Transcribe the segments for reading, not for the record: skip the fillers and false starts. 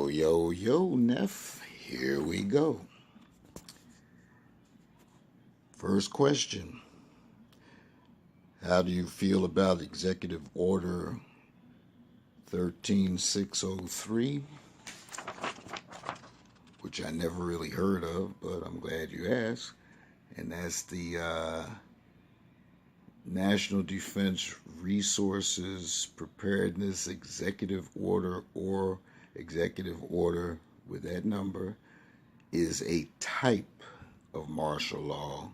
Yo, Neff. Here we go. First question. How do you feel about Executive Order 13603? Which I never really heard of, but I'm glad you asked. And that's the National Defense Resources Preparedness Executive Order, or Executive Order with that number, is a type of martial law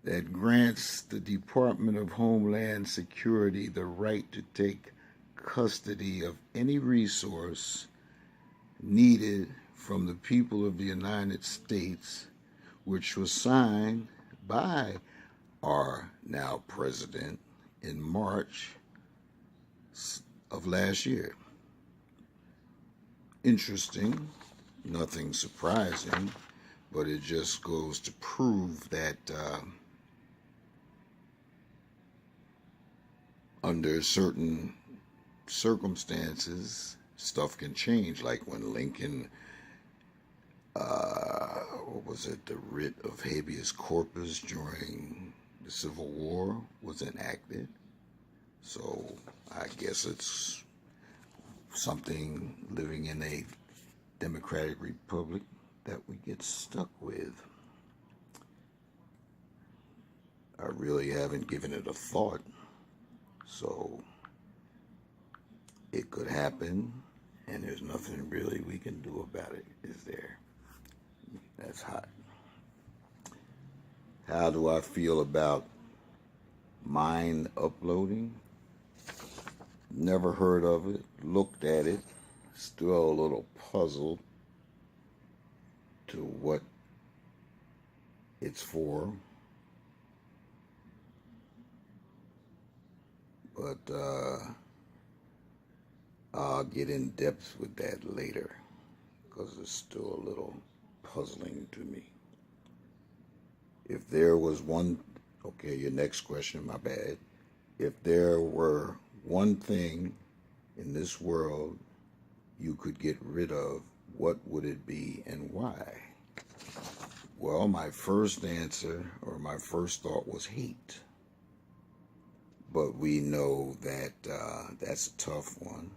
that grants the Department of Homeland Security the right to take custody of any resource needed from the people of the United States, which was signed by our now president in March of last year. Interesting, nothing surprising, but it just goes to prove that under certain circumstances, stuff can change. Like when Lincoln, what was it, the writ of habeas corpus during the Civil War was enacted. So I guess it's something living in a democratic republic that we get stuck with. I really haven't given it a thought. So it could happen, and there's nothing really we can do about it, is there? That's hot. How do I feel about mind uploading? Never heard of it, looked at it, still a little puzzled to what it's for. But I'll get in depth with that later because it's still a little puzzling to me. If there was one, okay, your next question, my bad. If there were one thing in this world you could get rid of, what would it be and why? Well, my first answer or my first thought was hate. But we know that that's a tough one,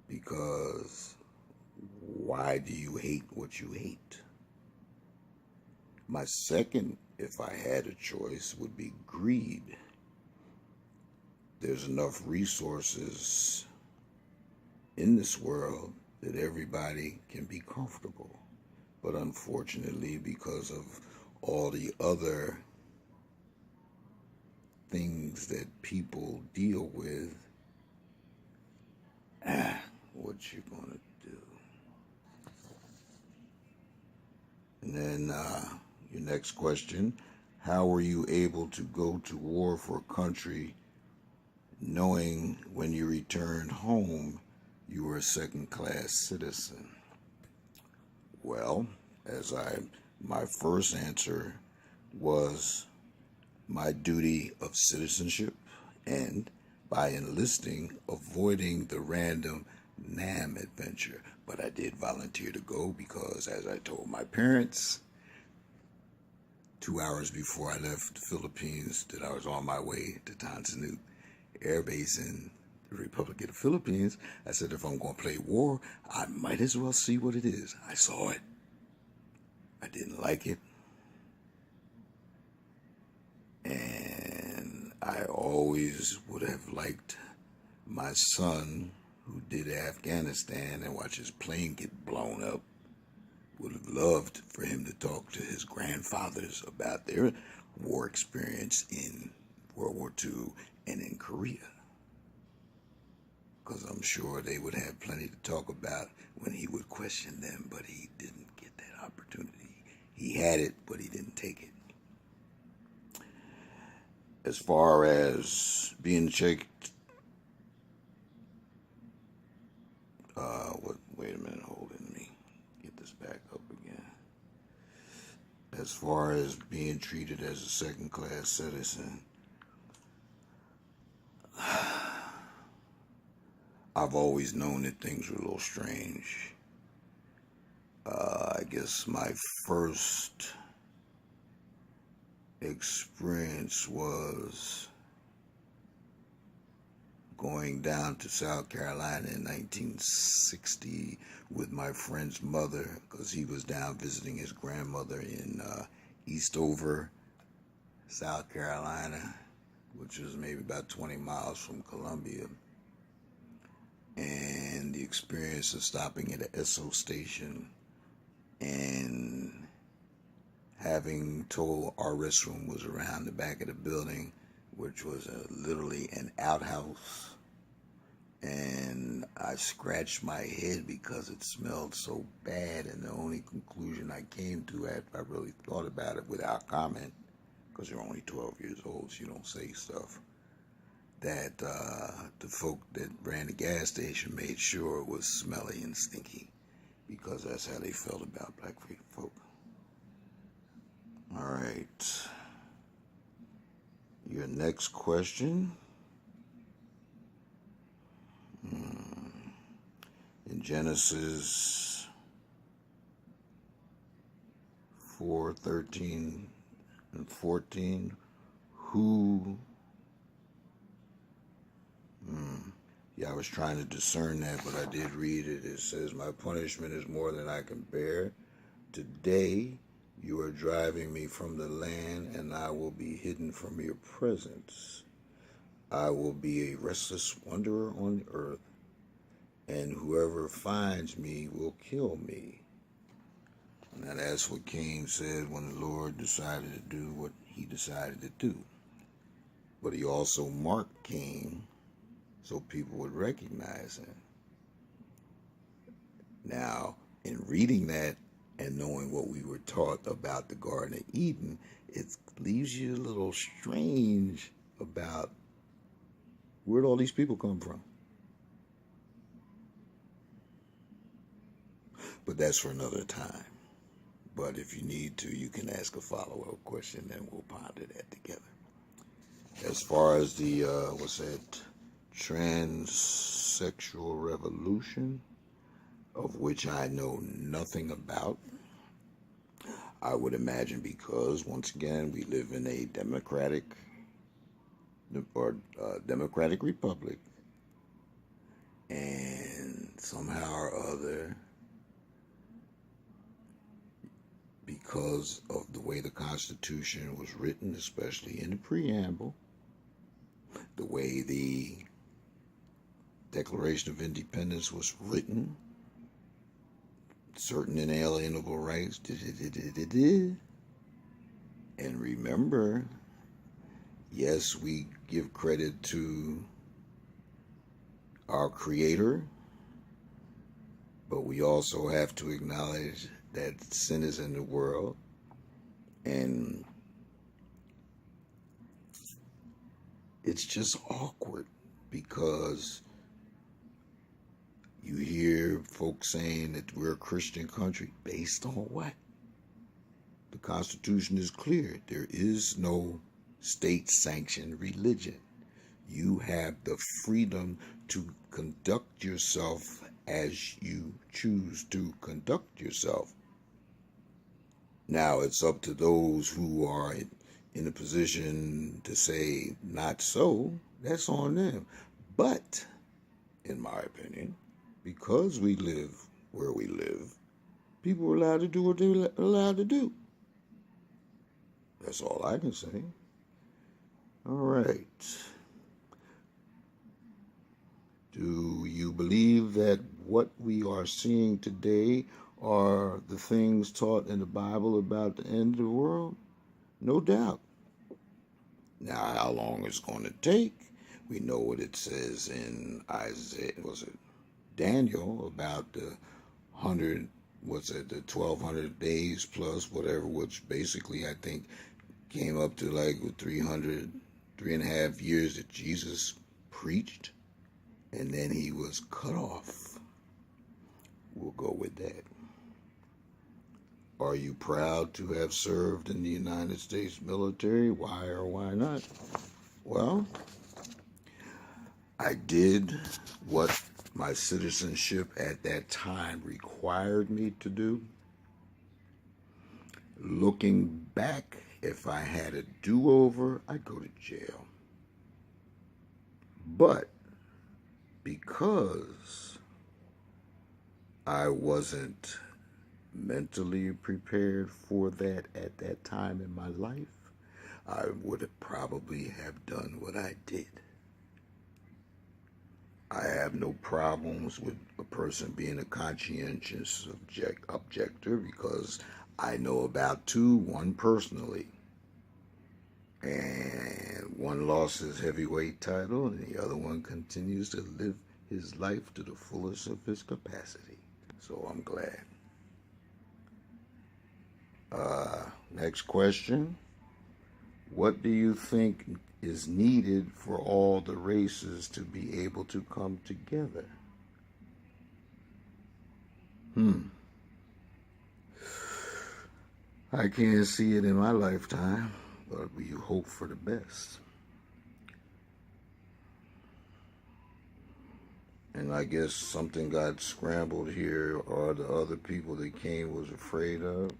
because why do you hate what you hate? My second, if I had a choice, would be greed. There's enough resources in this world that everybody can be comfortable. But unfortunately, because of all the other things that people deal with, what you gonna do? And then your next question, how were you able to go to war for a country knowing when you returned home you were a second-class citizen? Well, my first answer was my duty of citizenship, and by enlisting, avoiding the random NAM adventure. But I did volunteer to go because, as I told my parents 2 hours before I left the Philippines, that I was on my way to Tan Son Nhut Air Base in the Republic of the Philippines. I said, if I'm going to play war, I might as well see what it is. I saw it. I didn't like it. And I always would have liked my son, who did Afghanistan and watch his plane get blown up, would have loved for him to talk to his grandfathers about their war experience in World War II and in Korea. Because I'm sure they would have plenty to talk about when he would question them, but he didn't get that opportunity. He had it, but he didn't take it. As far as being checked, wait a minute, hold it, let me get this back up again. As far as being treated as a second-class citizen, I've always known that things were a little strange. I guess my first experience was going down to South Carolina in 1960 with my friend's mother, because he was down visiting his grandmother in Eastover, South Carolina, which was maybe about 20 miles from Columbia. And the experience of stopping at a Esso station and having told our restroom was around the back of the building, which was literally an outhouse. And I scratched my head because it smelled so bad, and the only conclusion I came to after I really thought about it without comment, because you're only 12 years old, so you don't say stuff, that the folk that ran the gas station made sure it was smelly and stinky, because that's how they felt about black folk. All right. Your next question. In Genesis 4:13 and 14, who... Yeah, I was trying to discern that, but I did read it. It says, "My punishment is more than I can bear. Today you are driving me from the land, and I will be hidden from your presence. I will be a restless wanderer on the earth, and whoever finds me will kill me." Now that's what Cain said when the Lord decided to do what he decided to do. But he also marked Cain so people would recognize him. Now, in reading that and knowing what we were taught about the Garden of Eden, it leaves you a little strange about where'd all these people come from. But that's for another time. But if you need to, you can ask a follow-up question and we'll ponder that together. As far as the, transsexual revolution, of which I know nothing about, I would imagine because, once again, we live in a democratic republic, and somehow or other, because of the way the Constitution was written, especially in the preamble, the way the Declaration of Independence was written, certain inalienable rights, and remember, yes, we give credit to our Creator, but we also have to acknowledge that sin is in the world, and it's just awkward because you hear folks saying that we're a Christian country. Based on what? The Constitution is clear. There is no state-sanctioned religion. You have the freedom to conduct yourself as you choose to conduct yourself. Now, it's up to those who are in a position to say not so. That's on them. But, in my opinion, because we live where we live, people are allowed to do what they're allowed to do. That's all I can say. All right. Do you believe that what we are seeing today are the things taught in the Bible about the end of the world? No doubt. Now, how long it's going to take? We know what it says in Isaiah, Daniel, about the 1,200 days plus whatever, which basically I think came up to like 3.5 years that Jesus preached, and then he was cut off. We'll go with that. Are you proud to have served in the United States military? Why or why not? Well, I did what my citizenship at that time required me to do. Looking back, if I had a do-over, I'd go to jail. But because I wasn't mentally prepared for that at that time in my life, I would probably have done what I did. I have no problems with a person being a conscientious objector because I know about two, one personally, and one lost his heavyweight title and the other one continues to live his life to the fullest of his capacity. So I'm glad. Next question. What do you think is needed for all the races to be able to come together? I can't see it in my lifetime, but we hope for the best. And I guess something got scrambled here, or the other people that came was afraid of.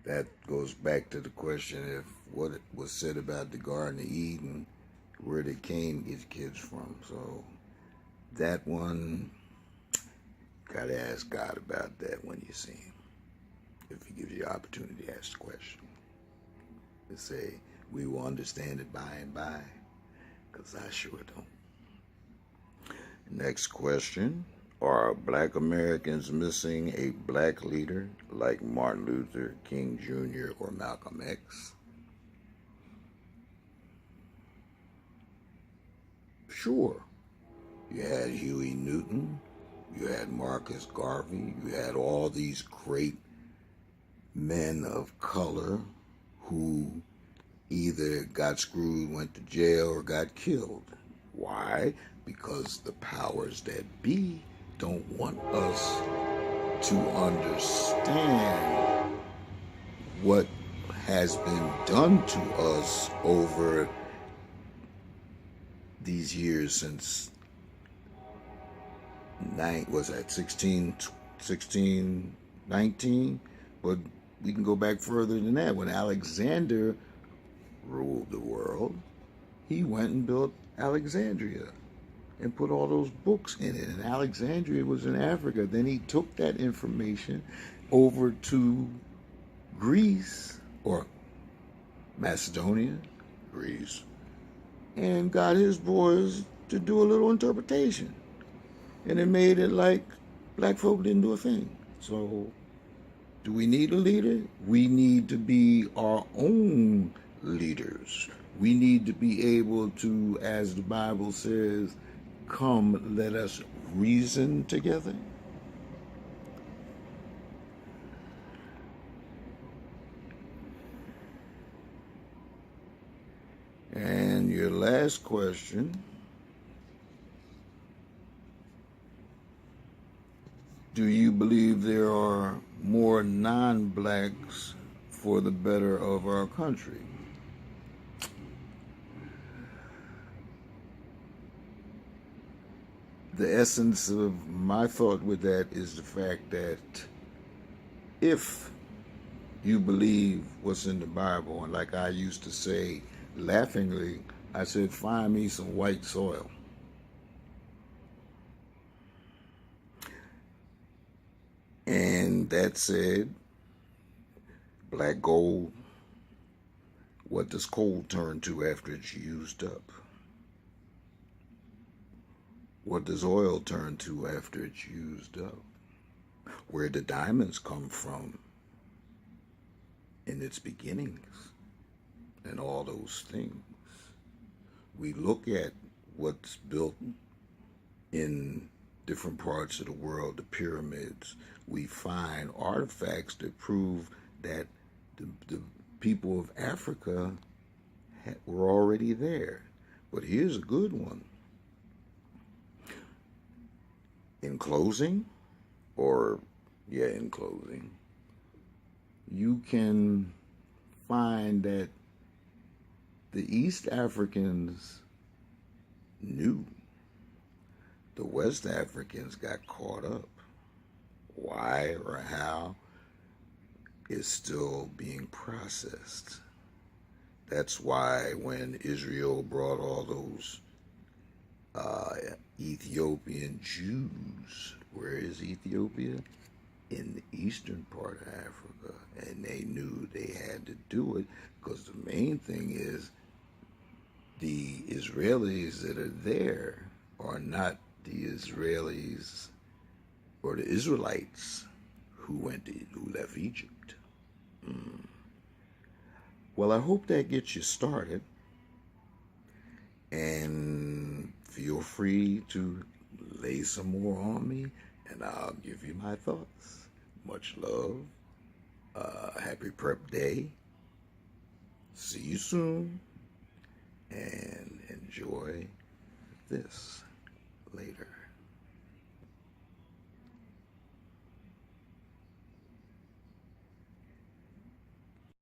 That goes back to the question if what was said about the Garden of Eden, where did Cain get kids from? So that one, gotta ask God about that when you see him. If he gives you the opportunity to ask the question. To say, we will understand it by and by, because I sure don't. Next question. Are Black Americans missing a black leader like Martin Luther King Jr. or Malcolm X? Sure. You had Huey Newton, you had Marcus Garvey, you had all these great men of color who either got screwed, went to jail, or got killed. Why? Because the powers that be don't want us to understand what has been done to us over these years since 1619, but we can go back further than that. When Alexander ruled the world, he went and built Alexandria and put all those books in it. And Alexandria was in Africa. Then he took that information over to Greece, or Macedonia, Greece, and got his boys to do a little interpretation. And it made it like black folk didn't do a thing. So, do we need a leader? We need to be our own leaders. We need to be able to, as the Bible says, come, let us reason together. And your last question. Do you believe there are more non-blacks for the better of our country? The essence of my thought with that is the fact that if you believe what's in the Bible, and like I used to say laughingly, I said, find me some white soil. And that said, black gold, what does coal turn to after it's used up? What does oil turn to after it's used up? Where did diamonds come from in its beginnings? And all those things. We look at what's built in different parts of the world, the pyramids. We find artifacts that prove that the people of Africa were already there. But here's a good one. In closing, you can find that The East Africans knew. The West Africans got caught up. Why or how is still being processed. That's why when Israel brought all those uh, Ethiopian Jews, where is Ethiopia? In the eastern part of Africa, and they knew they had to do it because the main thing is the Israelis that are there are not the Israelis or the Israelites who left Egypt. Mm. Well, I hope that gets you started, and feel free to lay some more on me, and I'll give you my thoughts. Much love. Happy Prep Day. See you soon, and enjoy this later.